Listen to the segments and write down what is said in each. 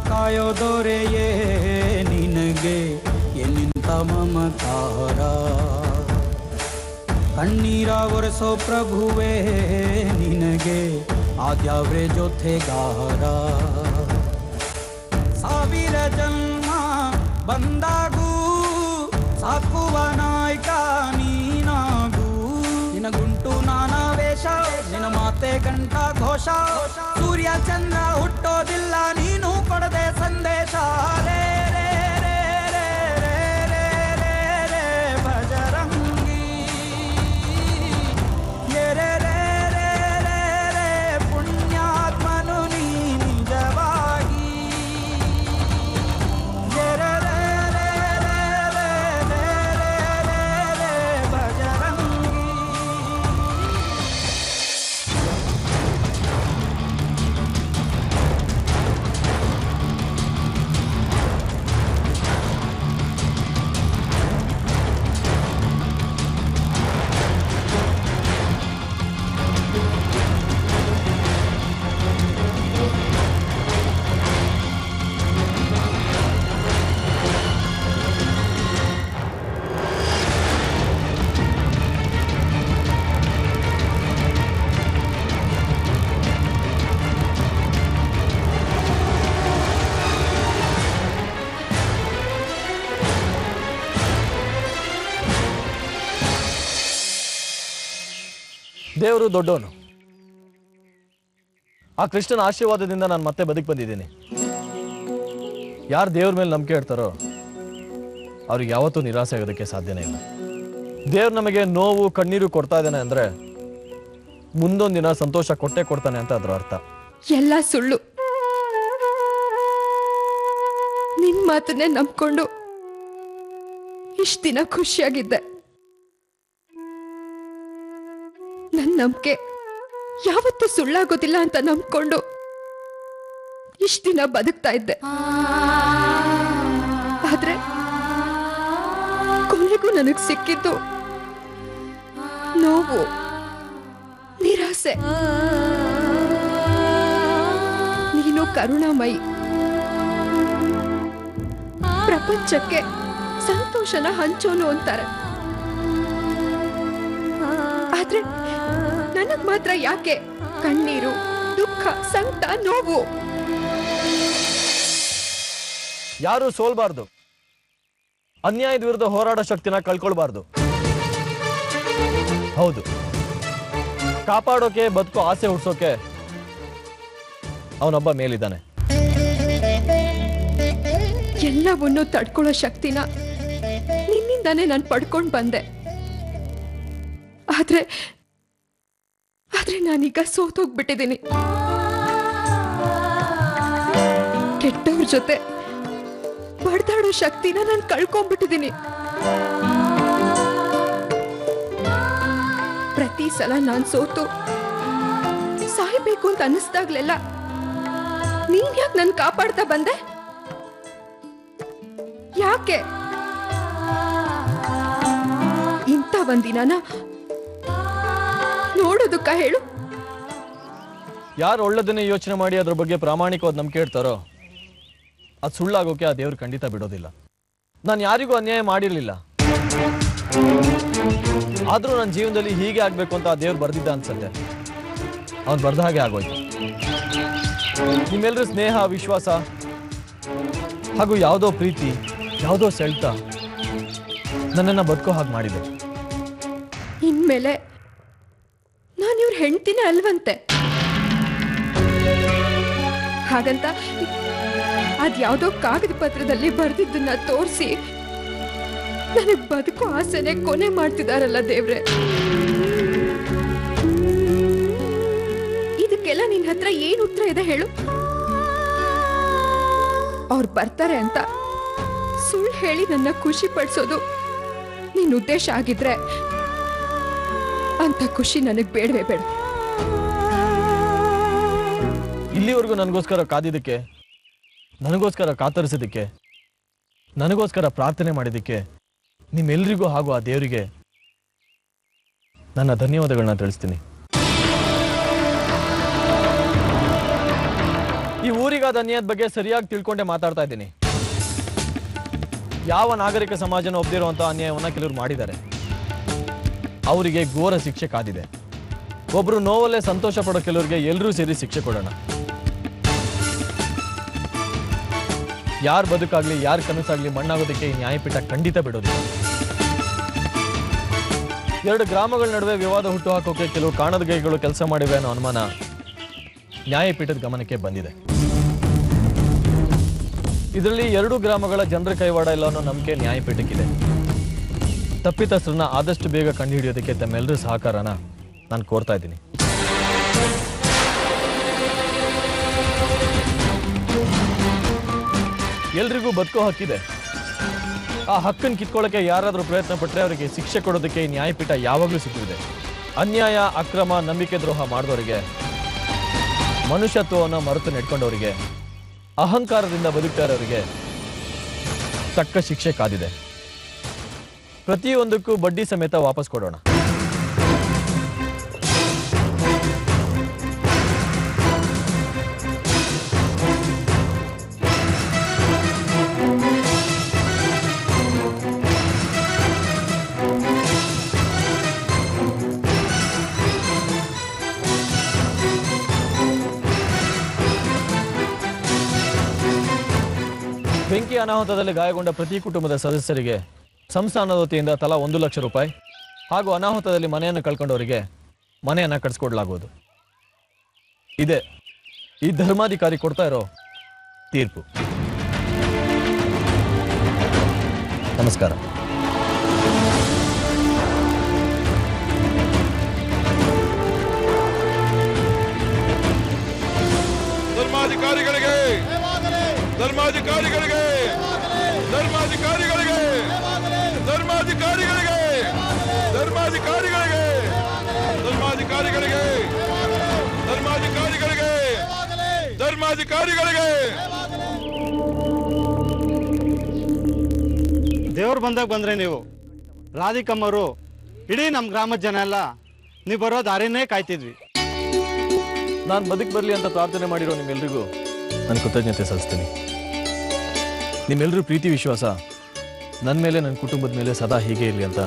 ಕಾಯೋ ದೊರೆಯೇ ನಿನಗೆ ಎನ್ನಿಂತ ಮಮಕಾರ. ಕಣ್ಣೀರ ಒರೆಸೋ ಪ್ರಭುವೇ ನಿನಗೆ ಆದ್ಯಾವ್ರೆ ಜೊತೆಗಾರ. ಸಾವಿರ ಜನ್ಮ ಬಂದಾಗೂ ಸಾಕುವ ನಾಯಕ ನೀನಾಗೂ. ನಿನಗುಂಟು ನಾನಾ ವೇಷ, ನಿನ ಮಾತೆ ಕಂಠ ಘೋಷ. ಸೂರ್ಯ ಚಂದ್ರ ಹುಟ್ಟೋದಿಲ್ಲ ನೀನು ಕೊಡದೆ ಸಂದೇಶ. ರೇ ರೇ ರೇ ರೇ ರೇ ರೇ ರೇ ರೇ ಭಜರಂಗಿ. ರೇ ರೇ ರೇ ರೇ ರೇ ಪುಣ್ಯಾತ್ಮನು ನೀ ನಿಜವಾಗಿ. ರೇ ರೇ ರೇ ರೇ ರೇ ರೇ ರೇ ರೇ ರೇ ಭಜರಂಗಿ. ದೇವರು ದೊಡ್ಡವನು. ಆ ಕೃಷ್ಣನ ಆಶೀರ್ವಾದದಿಂದ ನಾನು ಮತ್ತೆ ಬದುಕಿ ಬಂದಿದ್ದೀನಿ. ಯಾರು ದೇವ್ರ ಮೇಲೆ ನಂಬಿಕೆ ಇಡ್ತಾರೋ ಅವ್ರಿಗೆ ಯಾವತ್ತೂ ನಿರಾಸೆ ಆಗೋದಕ್ಕೆ ಸಾಧ್ಯನೇ ಇಲ್ಲ. ದೇವ್ರು ನಮಗೆ ನೋವು ಕಣ್ಣೀರು ಕೊಡ್ತಾ ಇದ್ದಾನೆ ಅಂದ್ರೆ ಮುಂದೊಂದಿನ ಸಂತೋಷ ಕೊಟ್ಟೆ ಕೊಡ್ತಾನೆ ಅಂತ ಅದ್ರ ಅರ್ಥ. ಎಲ್ಲ ಸುಳ್ಳು. ನಿನ್ ಮಾತನ್ನೇ ನಂಬ್ಕೊಂಡು ಇಷ್ಟ ದಿನ ಖುಷಿಯಾಗಿದ್ದೆ. ನನ್ನ ನಂಬಿಕೆ ಯಾವತ್ತೂ ಸುಳ್ಳಾಗೋದಿಲ್ಲ ಅಂತ ನಂಬ್ಕೊಂಡು ಇಷ್ಟ ದಿನ ಬದುಕ್ತಾ ಇದ್ದೆ. ಆದ್ರೆ ಕೊನೆಗೂ ನನಗ್ ಸಿಕ್ಕಿದ್ದು ನೋವು, ನಿರಾಸೆ. ನೀನು ಕರುಣಾಮಯಿ, ಪ್ರಪಂಚಕ್ಕೆ ಸಂತೋಷನ ಹಂಚೋನು ಅಂತಾರೆ. ಆದ್ರೆ ನನಗ್ ಮಾತ್ರ ಯಾಕೆ ಕಣ್ಣೀರು, ದುಃಖ, ಸಂಕಟ, ನೋವು? ಯಾರು ಸೋಲ್ಬಾರ್ದು, ಅನ್ಯಾಯದ ವಿರುದ್ಧ ಹೋರಾಡೋ ಶಕ್ತಿನ ಕಳ್ಕೊಳ್ಬಾರ್ದು. ಹೌದು, ಕಾಪಾಡೋಕೆ ಬದುಕೋ ಆಸೆ ಹುಡ್ಸೋಕೆ ಅವನೊಬ್ಬ ಮೇಲಿದ್ದಾನೆ. ಎಲ್ಲವನ್ನೂ ತಡ್ಕೊಳ್ಳೋ ಶಕ್ತಿನ ನಿನ್ನಿಂದಾನೇ ನಾನು ಪಡ್ಕೊಂಡ್ ಬಂದೆ. ಆದ್ರೆ ನಾನೀಗ ಸೋತೋಗ್ಬಿಟ್ಟಿದ್ದೀನಿ. ಕೆಟ್ಟವ್ರ ಜೊತೆ ಬಡ್ದಾಡೋ ಶಕ್ತಿನ ನಾನು ಕಳ್ಕೊಂಡ್ಬಿಟ್ಟಿದ್ದೀನಿ. ಪ್ರತಿ ಸಲ ನಾನ್ ಸೋತು ಸಾಯ್ಬೇಕು ಅಂತ ಅನ್ನಿಸ್ದಾಗ್ಲೆಲ್ಲ ನೀನ್ ಯಾಕೆ ನನ್ ಕಾಪಾಡ್ತಾ ಬಂದೆ? ಯಾಕೆ ಇಂಥ ಒಂದಿನ ನೋಡೋದಕ್ಕ ಹೇಳು? ಯಾರು ಒಳ್ಳೆದನ್ನೇ ಯೋಚನೆ ಮಾಡಿ ಅದ್ರ ಬಗ್ಗೆ ಪ್ರಾಮಾಣಿಕವಾದ ನಂಬಿಕೆ ಇಡ್ತಾರೋ ಅದು ಸುಳ್ಳಾಗೋಕೆ ಆ ದೇವ್ರು ಖಂಡಿತ ಬಿಡೋದಿಲ್ಲ. ನಾನು ಯಾರಿಗೂ ಅನ್ಯಾಯ ಮಾಡಿರ್ಲಿಲ್ಲ, ಆದ್ರೂ ನನ್ನ ಜೀವನದಲ್ಲಿ ಹೀಗೆ ಆಗ್ಬೇಕು ಅಂತ ಆ ದೇವ್ರು ಬರ್ದಿದ್ದ ಅನ್ಸತ್ತೆ. ಅವ್ನು ಬರ್ದ ಹಾಗೆ ಆಗೋಯ್ತು. ನಿಮ್ಮೆಲ್ಲರೂ ಸ್ನೇಹ, ವಿಶ್ವಾಸ ಹಾಗೂ ಯಾವುದೋ ಪ್ರೀತಿ, ಯಾವುದೋ ಸೆಳ್ತ ನನ್ನನ್ನು ಬದುಕೋ ಹಾಗೆ ಮಾಡಿದೆ. ಇನ್ಮೇಲೆ ನಾನು ಇವ್ರ ಹೆಂಡ್ತಿನೇ ಅಲ್ವಂತೆ. ಹಾಗಂತ ಅದ್ಯಾವುದೋ ಕಾಗದ ಪತ್ರದಲ್ಲಿ ಬರ್ದಿದ್ದನ್ನ ತೋರಿಸಿ ನನಗ್ ಬದುಕೋ ಆಸೆನೆ ಕೊನೆ ಮಾಡ್ತಿದಾರಲ್ಲ ದೇವ್ರೆ. ಇದಕ್ಕೆಲ್ಲ ನಿನ್ ಹತ್ರ ಏನ್ ಉತ್ತರ ಇದೆ ಹೇಳು? ಅವ್ರು ಬರ್ತಾರೆ ಅಂತ ಸುಳ್ಳು ಹೇಳಿ ನನ್ನ ಖುಷಿ ಪಡಿಸೋದು ನಿನ್ ಉದ್ದೇಶ ಆಗಿದ್ರೆ ಅಂತ ಖುಷಿ ನನಗ್ ಬೇಡವೇ ಬೇಡ. ಇಲ್ಲಿವರೆಗೂ ನನಗೋಸ್ಕರ ಕಾದಿದ್ದಕ್ಕೆ, ನನಗೋಸ್ಕರ ಕಾತರಿಸಿದ್ದಕ್ಕೆ, ನನಗೋಸ್ಕರ ಪ್ರಾರ್ಥನೆ ಮಾಡಿದ್ದಕ್ಕೆ ನಿಮ್ಮೆಲ್ಲರಿಗೂ ಹಾಗೂ ಆ ದೇವರಿಗೆ ನನ್ನ ಧನ್ಯವಾದಗಳನ್ನ ತಿಳಿಸ್ತೀನಿ. ಈ ಊರಿಗಾದ ನಿಮಗಾದ ಅನ್ಯಾಯದ ಬಗ್ಗೆ ಸರಿಯಾಗಿ ತಿಳ್ಕೊಂಡೆ ಮಾತಾಡ್ತಾ ಇದ್ದೀನಿ. ಯಾವ ನಾಗರಿಕ ಸಮಾಜನ ಒಪ್ದಿರುವಂತ ಅನ್ಯಾಯವನ್ನ ಕೆಲವರು ಮಾಡಿದ್ದಾರೆ. ಅವರಿಗೆ ಘೋರ ಶಿಕ್ಷೆ ಕಾದಿದೆ. ಒಬ್ರು ನೋವಲ್ಲೇ ಸಂತೋಷ ಪಡೋ ಕೆಲವರಿಗೆ ಎಲ್ಲರೂ ಸೇರಿ ಶಿಕ್ಷೆ ಕೊಡೋಣ. ಯಾರ ಬದುಕಾಗ್ಲಿ ಯಾರ ಕನಸಾಗ್ಲಿ ಮಣ್ಣಾಗೋದಕ್ಕೆ ಈ ನ್ಯಾಯಪೀಠ ಖಂಡಿತ ಬಿಡೋದಿಲ್ಲ. 2 ಗ್ರಾಮಗಳ ನಡುವೆ ವಿವಾದ ಹುಟ್ಟು ಹಾಕೋಕೆ ಕೆಲವು ಕಾಣದ ಕೈಗಳು ಕೆಲಸ ಮಾಡಿವೆ ಅನ್ನೋ ಅನುಮಾನ ನ್ಯಾಯಪೀಠದ ಗಮನಕ್ಕೆ ಬಂದಿದೆ. ಇದರಲ್ಲಿ 2 ಗ್ರಾಮಗಳ ಜನರ ಕೈವಾಡ ಇಲ್ಲ ಅನ್ನೋ ನಂಬಿಕೆ ನ್ಯಾಯಪೀಠಕ್ಕಿದೆ. ತಪ್ಪಿತಸ್ಥರನ್ನ ಆದಷ್ಟು ಬೇಗ ಕಂಡುಹಿಡಿಯೋದಕ್ಕೆ ತಮ್ಮೆಲ್ಲರ ಸಹಕಾರನ ನಾನು ಕೋರ್ತಾ ಇದ್ದೀನಿ. ಎಲ್ರಿಗೂ ಬದುಕೋ ಹಕ್ಕಿದೆ. ಆ ಹಕ್ಕನ್ನು ಕಿತ್ಕೊಳ್ಳೋಕೆ ಯಾರಾದರೂ ಪ್ರಯತ್ನ ಪಟ್ಟರೆ ಅವರಿಗೆ ಶಿಕ್ಷೆ ಕೊಡೋದಕ್ಕೆ ಈ ನ್ಯಾಯಪೀಠ ಯಾವಾಗಲೂ ಸಿಕ್ಕಿದೆ. ಅನ್ಯಾಯ, ಅಕ್ರಮ, ನಂಬಿಕೆ ದ್ರೋಹ ಮಾಡಿದವರಿಗೆ, ಮನುಷ್ಯತ್ವವನ್ನು ಮರೆತು ನೆಡ್ಕೊಂಡವರಿಗೆ, ಅಹಂಕಾರದಿಂದ ಬದುಕ್ತಾ ಇರೋರಿಗೆ ತಕ್ಕ ಶಿಕ್ಷೆ ಕಾದಿದೆ. ಪ್ರತಿಯೊಂದಕ್ಕೂ ಬಡ್ಡಿ ಸಮೇತ ವಾಪಸ್ ಕೊಡೋಣ. ಬೆಂಕಿ ಅನಾಹುತದಲ್ಲಿ ಗಾಯಗೊಂಡ ಪ್ರತಿ ಕುಟುಂಬದ ಸದಸ್ಯರಿಗೆ ಸಂಸ್ಥಾನದ ವತಿಯಿಂದ ತಲಾ 1 ಲಕ್ಷ ರೂಪಾಯಿ ಹಾಗೂ ಅನಾಹುತದಲ್ಲಿ ಮನೆಯನ್ನು ಕಳ್ಕೊಂಡವರಿಗೆ ಮನೆಯನ್ನು ಕಟ್ಸ್ಕೊಡ್ಲಾಗುವುದು. ಇದೆ ಈ ಧರ್ಮಾಧಿಕಾರಿ ಕೊಡ್ತಾ ಇರೋ ತೀರ್ಪು. ನಮಸ್ಕಾರ. ಧರ್ಮಾಧಿಕಾರಿಗಳಿಗೆ ಧರ್ಮಾಧಿಕಾರಿಗಳಿಗೆ ಧರ್ಮಾಧಿಕಾರಿಗಳಿಗೆ ಧರ್ಮಾಧಿಕಾರಿಗಳಿಗೆ ಧರ್ಮಾಧಿಕಾರಿಗಳಿಗೆ ಧರ್ಮಾಧಿಕಾರಿಗಳಿಗೆ ಧರ್ಮಾಧಿಕಾರಿಗಳಿಗೆ ಧರ್ಮಾಧಿಕಾರಿಗಳಿಗೆ ದೇವ್ರು ಬಂದಾಗ ಬಂದ್ರೆ ನೀವು ರಾಧಿಕಮ್ಮರು ಇಡೀ ನಮ್ಮ ಗ್ರಾಮದ ಜನ ಎಲ್ಲ ನೀವು ಬರೋ ದಾರಿನೇ ಕಾಯ್ತಿದ್ವಿ. ನಾನು ಬದುಕು ಬರಲಿ ಅಂತ ಪ್ರಾರ್ಥನೆ ಮಾಡಿರೋ ನಿಮ್ಮೆಲ್ರಿಗೂ ನಾನು ಕೃತಜ್ಞತೆ ಸಲ್ಲಿಸ್ತೀನಿ. ನಿಮ್ಮೆಲ್ಲರೂ ಪ್ರೀತಿ ವಿಶ್ವಾಸ ನನ್ನ ಮೇಲೆ, ನನ್ನ ಕುಟುಂಬದ ಮೇಲೆ ಸದಾ ಹೀಗೆ ಇರಲಿ ಅಂತ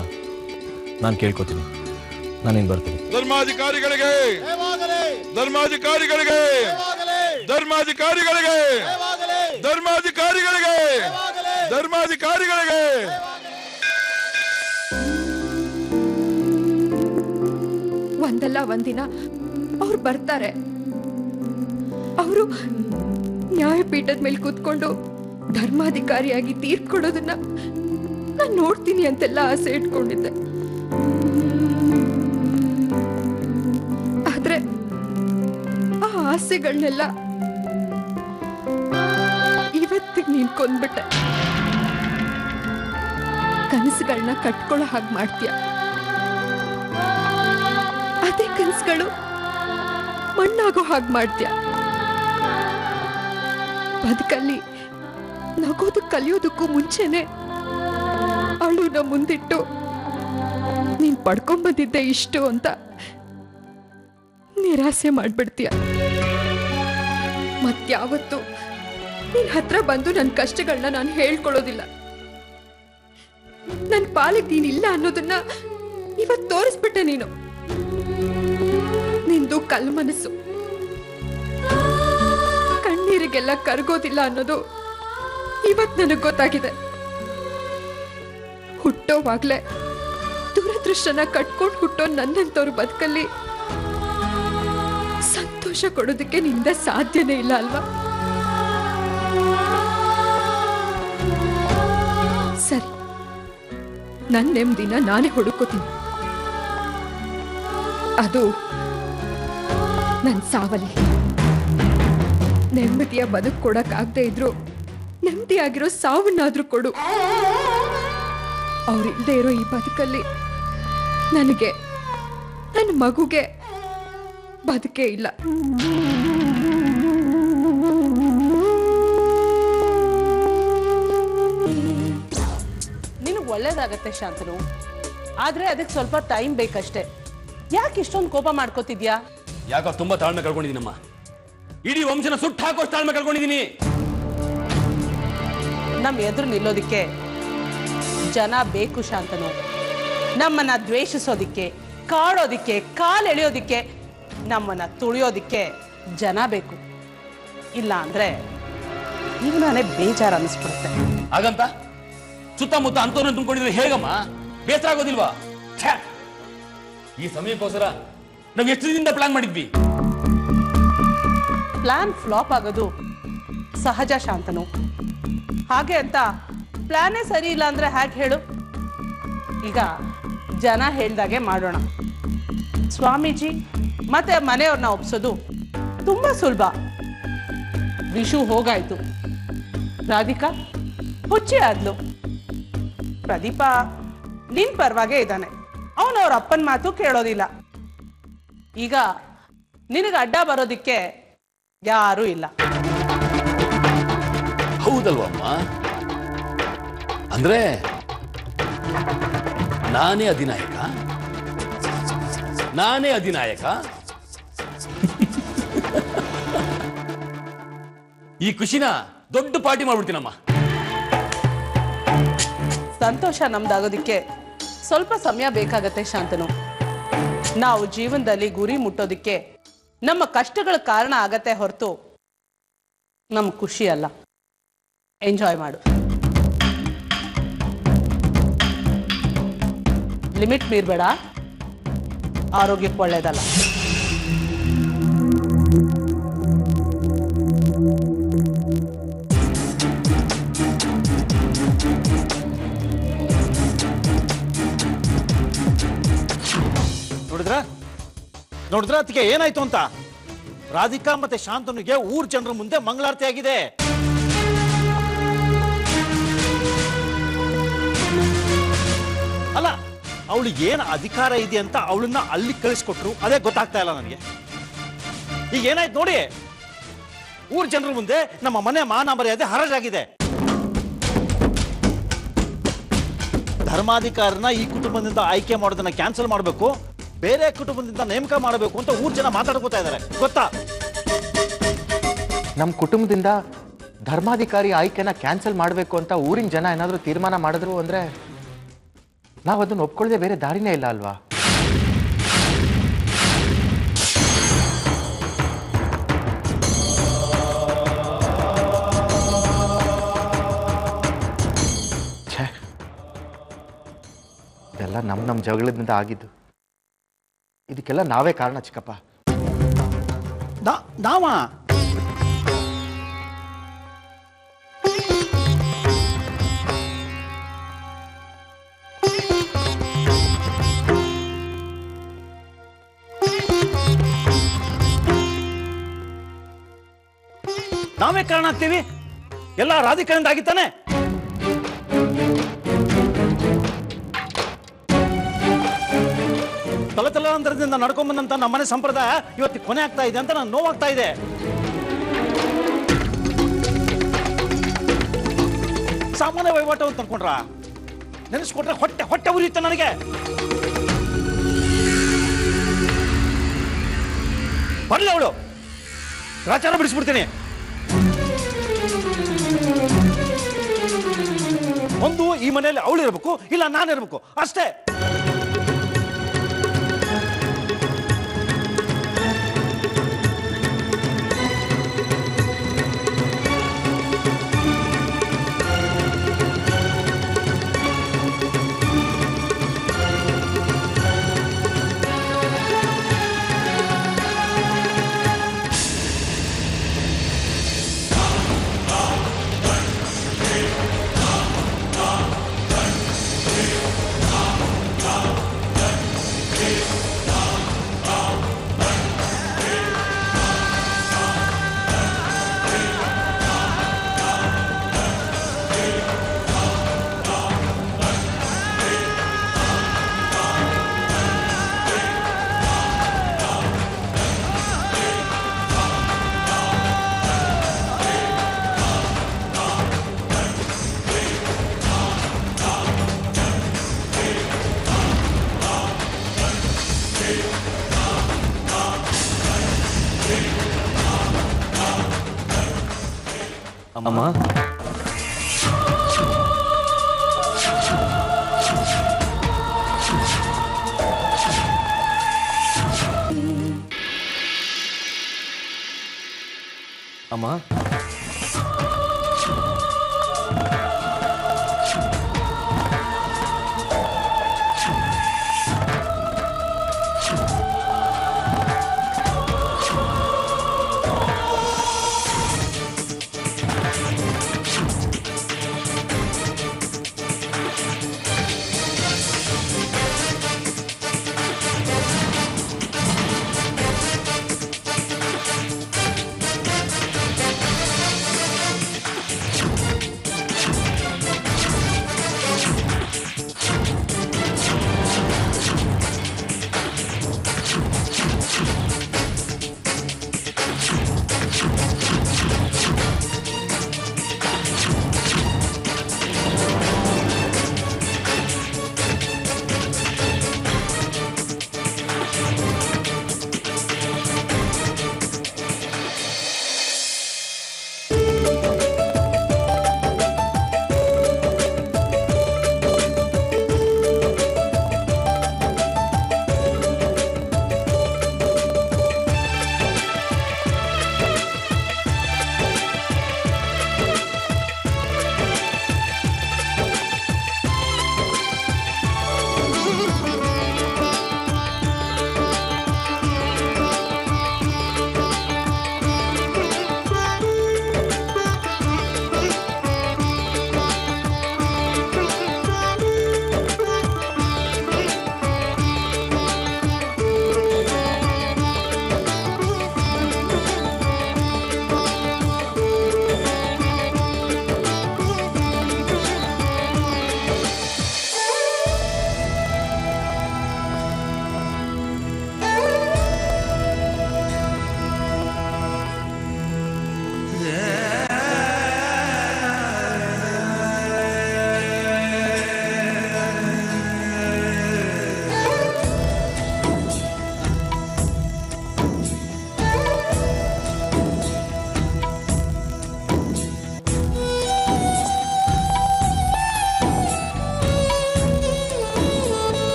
ನಾನು ಕೇಳ್ಕೊತೀನಿ. ನಾನೇನು ಬರ್ತೀನಿ. ಧರ್ಮಾಧಿಕಾರಿಗಳಿಗೆ ಧರ್ಮಾಧಿಕಾರಿಗಳಿಗೆ ಧರ್ಮಾಧಿಕಾರಿಗಳಿಗೆ ಧರ್ಮಾಧಿಕಾರಿಗಳಿಗೆ ಧರ್ಮಾಧಿಕಾರಿಗಳಿಗೆ ಒಂದಲ್ಲ ಒಂದಿನ ಅವ್ರು ಬರ್ತಾರೆ. ಅವರು ನ್ಯಾಯಪೀಠದ ಮೇಲೆ ಕೂತ್ಕೊಂಡು ಧರ್ಮಾಧಿಕಾರಿಯಾಗಿ ತೀರ್ಪು ಕೊಡೋದನ್ನ ನಾನು ನೋಡ್ತೀನಿ ಅಂತೆಲ್ಲ ಆಸೆ ಇಟ್ಕೊಂಡಿದ್ದೆ. ಆದ್ರೆ ಆ ಆಸೆಗಳನ್ನೆಲ್ಲ ಇವತ್ತಿಗೆ ನೀನ್ ಕೊಂದ್ಬಿಟ್ಟೆ. ಕನಸುಗಳನ್ನ ಕಟ್ಕೊಳ್ಳೋ ಹಾಗೆ ಮಾಡ್ತೀಯ. ಅದೇ ಕನಸುಗಳು ಮಣ್ಣಾಗೋ ಹಾಗೆ ಮಾಡ್ತೀಯ. ಬದುಕಲ್ಲಿ ನಗೋದು ಕಲಿಯೋದಕ್ಕೂ ಮುಂಚೆನೆ ಅಳುನ ಮುಂದಿಟ್ಟು ನೀನ್ ಪಡ್ಕೊಂಬಂದಿದ್ದೆ ಇಷ್ಟು ಅಂತ ನಿರಾಸೆ ಮಾಡ್ಬಿಡ್ತೀಯ. ಮತ್ಯಾವತ್ತು ನಿನ್ ಹತ್ರ ಬಂದು ನನ್ನ ಕಷ್ಟಗಳನ್ನ ನಾನು ಹೇಳ್ಕೊಳ್ಳೋದಿಲ್ಲ. ನನ್ನ ಪಾಲಿಗೆ ನೀನಿಲ್ಲ ಅನ್ನೋದನ್ನ ಇವತ್ತು ತೋರಿಸ್ಬಿಟ್ಟೆ. ನೀನು ನಿಂದು ಕಲ್ಲು ಮನಸ್ಸು, ಕಣ್ಣೀರಿಗೆಲ್ಲ ಕರಗೋದಿಲ್ಲ ಅನ್ನೋದು ಇವತ್ತು ನನಗೆ ಗೊತ್ತಾಗಿದೆ. ಹುಟ್ಟೋವಾಗ್ಲೇ ದುರದೃಷ್ಟನ ಕಟ್ಕೊಂಡು ಹುಟ್ಟೋ ನನ್ನಂತವ್ರ ಬದುಕಲ್ಲಿ ಸಂತೋಷ ಕೊಡೋದಕ್ಕೆ ನಿಂದ ಸಾಧ್ಯನೇ ಇಲ್ಲ ಅಲ್ವಾ? ಸರಿ, ನನ್ನ ನೆಮ್ಮದಿನ ನಾನೇ ಹುಡುಕೋತೀನಿ. ಅದು ನನ್ನ ಸಾವಲ್ಲಿ. ನೆಮ್ಮದಿಯ ಬದುಕು ಕೊಡಕ್ಕಾಗದೇ ಇದ್ರು ನೆಮ್ಮದಿಯಾಗಿರೋ ಸಾವನ್ನಾದ್ರೂ ಕೊಡು. ಅವ್ರಿಲ್ಲದೆ ಇರೋ ಈ ಬದುಕಲ್ಲಿ ನನಗೆ, ನನ್ನ ಮಗುಗೆ ಬದುಕೇ ಇಲ್ಲ. ನಿನಗೆ ಒಳ್ಳೇದಾಗತ್ತೆ ಶಾಂತನು, ಆದ್ರೆ ಅದಕ್ಕೆ ಸ್ವಲ್ಪ ಟೈಮ್ ಬೇಕಷ್ಟೇ. ಯಾಕೆ ಇಷ್ಟೊಂದು ಕೋಪ ಮಾಡ್ಕೋತಿದ್ಯಾ? ಯಾಕೋ ತುಂಬಾ ತಾಳ್ಮೆ ಕಳ್ಕೊಂಡಿದ್ದೀನಮ್ಮ. ಇಡೀ ವಂಶನ ಸುಟ್ಟು ಹಾಕೋಷ್ಟು ತಾಳ್ಮೆ ಕಳ್ಕೊಂಡಿದ್ದೀನಿ. ನಮ್ಮ ಎದುರು ನಿಲ್ಲೋದಿಕ್ಕೆ ಜನ ಬೇಕು ಶಾಂತನು. ನಮ್ಮನ್ನ ದ್ವೇಷಿಸೋದಿಕ್ಕೆ, ಕಾಡೋದಿಕ್ಕೆ, ಕಾಲೆಳೆಯೋದಿಕ್ಕೆ, ನಮ್ಮನ್ನ ತುಳಿಯೋದಿಕ್ಕೆ ಜನ ಬೇಕು. ಇಲ್ಲ ಅಂದ್ರೆ ಈಗ ನಾನೇ ಬೇಜಾರು ಅನ್ನಿಸ್ಬಿಡುತ್ತೆ. ಹಾಗಂತ ಸುತ್ತಮುತ್ತ ಅಂತವ್ರನ್ನ ತುಂಬಿಕೊಂಡಿದ್ರೆ ಹೇಗಮ್ಮ? ಬೇಸರ ಆಗೋದಿಲ್ವಾ? ಛೆ! ಈ ಸಮಯಕ್ಕೋಸ್ಕರ ನಾವು ಎಷ್ಟು ದಿನದಿಂದ ಪ್ಲಾನ್ ಮಾಡಿದ್ವಿ. ಪ್ಲಾನ್ ಫ್ಲಾಪ್ ಆಗೋದು ಸಹಜ ಶಾಂತನು. ಹಾಗೆ ಅಂತ ಪ್ಲಾನೇ ಸರಿ ಇಲ್ಲ ಅಂದ್ರೆ ಹೇಗೆ ಹೇಳು? ಈಗ ಜನ ಹೇಳ್ದಾಗೆ ಮಾಡೋಣ. ಸ್ವಾಮೀಜಿ ಮತ್ತೆ ಮನೆಯವ್ರನ್ನ ಒಪ್ಸೋದು ತುಂಬಾ ಸುಲಭ. ವಿಷು ಹೋಗಾಯ್ತು, ರಾಧಿಕಾ ಹುಚ್ಚಿ ಆದ್ಲು, ಪ್ರದೀಪ ನಿನ್ ಪರವಾಗೇ ಇದ್ದಾನೆ, ಅವನವ್ರ ಅಪ್ಪನ ಮಾತು ಕೇಳೋದಿಲ್ಲ. ಈಗ ನಿನಗೆ ಅಡ್ಡ ಬರೋದಿಕ್ಕೆ ಯಾರೂ ಇಲ್ಲ. ಹೌದಲ್ವಮ್ಮ? ಅಂದ್ರೆ ನಾನೇ ಅಧಿನಾಯಕ? ಈ ಖುಷಿನ ದೊಡ್ಡ ಪಾರ್ಟಿ ಮಾಡ್ಬಿಡ್ತೀನಮ್ಮ. ಸಂತೋಷ ನಮ್ದಾಗೋದಿಕ್ಕೆ ಸ್ವಲ್ಪ ಸಮಯ ಬೇಕಾಗತ್ತೆ ಶಾಂತನು. ನಾವು ಜೀವನದಲ್ಲಿ ಗುರಿ ಮುಟ್ಟೋದಿಕ್ಕೆ ನಮ್ಮ ಕಷ್ಟಗಳ ಕಾರಣ ಆಗತ್ತೆ ಹೊರತು ನಮ್ಮ ಖುಷಿ ಅಲ್ಲ. ಎಂಜಾಯ್ ಮಾಡು. ಲಿಮಿಟ್ ಮೀರ್ಬೇಡ, ಆರೋಗ್ಯಕ್ಕೆ ಒಳ್ಳೇದಲ್ಲ. ನೋಡಿದ್ರ ಅದಕ್ಕೆ ಏನಾಯ್ತು ಅಂತ? ರಾಧಿಕಾ ಮತ್ತೆ ಶಾಂತನುಗೆ ಊರ್ ಜನರ ಮುಂದೆ ಮಂಗಳಾರತಿ ಆಗಿದೆ. ಅಲ್ಲ, ಅವಳಿಗೆ ಏನು ಅಧಿಕಾರ ಇದೆ ಅಂತ ಅವಳನ್ನ ಅಲ್ಲಿ ಕಳಿಸ್ಕೊಟ್ರು, ಅದೇ ಗೊತ್ತಾಗ್ತಾ ಇಲ್ಲ ನನಗೆ. ಈಗ ಏನಾಯ್ತು ನೋಡಿ, ಊರ್ ಜನರ ಮುಂದೆ ನಮ್ಮ ಮನೆ ಮಾನ ಮರ್ಯಾದೆ ಹರಾಜಾಗಿದೆ. ಧರ್ಮಾಧಿಕಾರನ ಈ ಕುಟುಂಬದಿಂದ ಆಯ್ಕೆ ಮಾಡೋದನ್ನ ಕ್ಯಾನ್ಸಲ್ ಮಾಡಬೇಕು, ಬೇರೆ ಕುಟುಂಬದಿಂದ ನೇಮಕ ಮಾಡಬೇಕು ಅಂತ ಊರ್ ಜನ ಮಾತಾಡ್ಕೋತಾ ಇದ್ದಾರೆ, ಗೊತ್ತಾ? ನಮ್ಮ ಕುಟುಂಬದಿಂದ ಧರ್ಮಾಧಿಕಾರಿ ಆಯ್ಕೆನ ಕ್ಯಾನ್ಸಲ್ ಮಾಡಬೇಕು ಅಂತ ಊರಿನ ಜನ ಏನಾದರೂ ತೀರ್ಮಾನ ಮಾಡಿದ್ರು ಅಂದ್ರೆ ನಾವು ಅದನ್ನು ಒಪ್ಕೊಳ್ಳದೆ ಬೇರೆ ದಾರಿನೇ ಇಲ್ಲ ಅಲ್ವಾ? ಛೇ, ಇದೆಲ್ಲ ನಮ್ಮ ಜಗಳದಿಂದ ಆಗಿದ್ದು. ಇದಕ್ಕೆಲ್ಲ ನಾವೇ ಕಾರಣ ಚಿಕ್ಕಪ್ಪ. ನಾವ ನಾವೇ ಕಾರಣ ಆಗ್ತೀವಿ? ಎಲ್ಲ ರಾಧಿಕಾರಿಂದ ಆಗಿತ್ತಾನೆ. ತಲತಲಾಂತರದಿಂದ ನಡ್ಕೊಂಡ್ಬಂದಂತ ನಮ್ಮನೆ ಸಂಪ್ರದಾಯ ಇವತ್ತು ಕೊನೆ ಆಗ್ತಾ ಇದೆ ಅಂತ ನಾನು ನೋವಾಗ್ತಾ ಇದೆ. ಸಾಮಾನ್ಯ ವಹಿವಾಟು ಅಂತ ಅನ್ಕೊಂಡ್ರ? ನೆನೆಸ್ಕೊಟ್ರೆ ಹೊಟ್ಟೆ ಹೊಟ್ಟೆ ಉರಿಯುತ್ತೆ ನನಗೆ. ಬರ್ಲಿ ಅವಳು, ಗ್ರಾಚಾರ ಬಿಡಿಸ್ಬಿಡ್ತೀನಿ. ಒಂದು ಈ ಮನೆಯಲ್ಲಿ ಅವಳು ಇರಬೇಕು, ಇಲ್ಲ ನಾನಿರ್ಬೇಕು, ಅಷ್ಟೇ. ಅಮ್ಮ. ಅಮ್ಮ.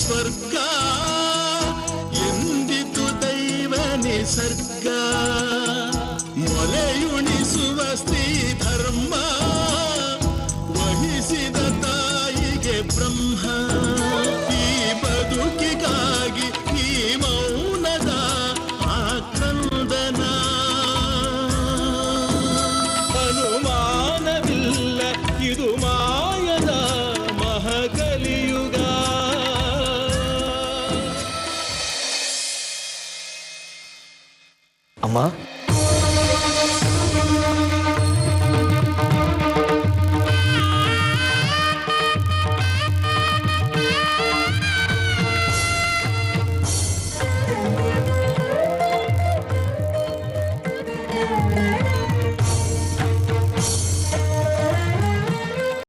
ಸ್ವರ್ಗ ಎಂದಿತು ದೈವ ನಿಸರ್ಗ ಮೊಲೆಯುಣಿಸುವ ಸ್ತ್ರೀ